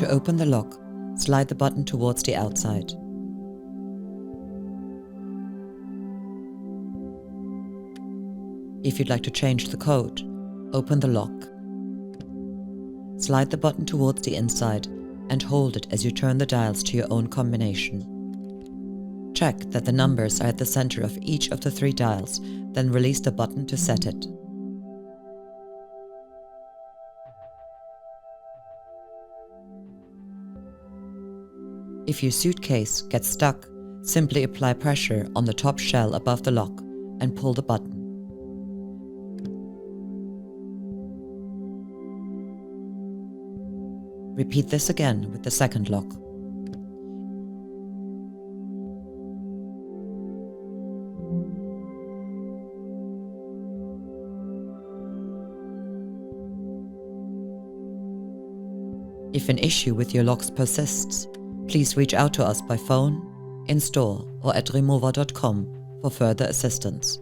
To open the lock, slide the button towards the outside. If you'd like to change the code, open the lock. Slide the button towards the inside and hold it as you turn the dials to your own combination. Check that the numbers are at the center of each of the 3 dials, then release the button to set it. If your suitcase gets stuck, simply apply pressure on the top shell above the lock and pull the button. Repeat this again with the second lock. If an issue with your locks persists, please reach out to us by phone, in store, or at RIMOWA.com for further assistance.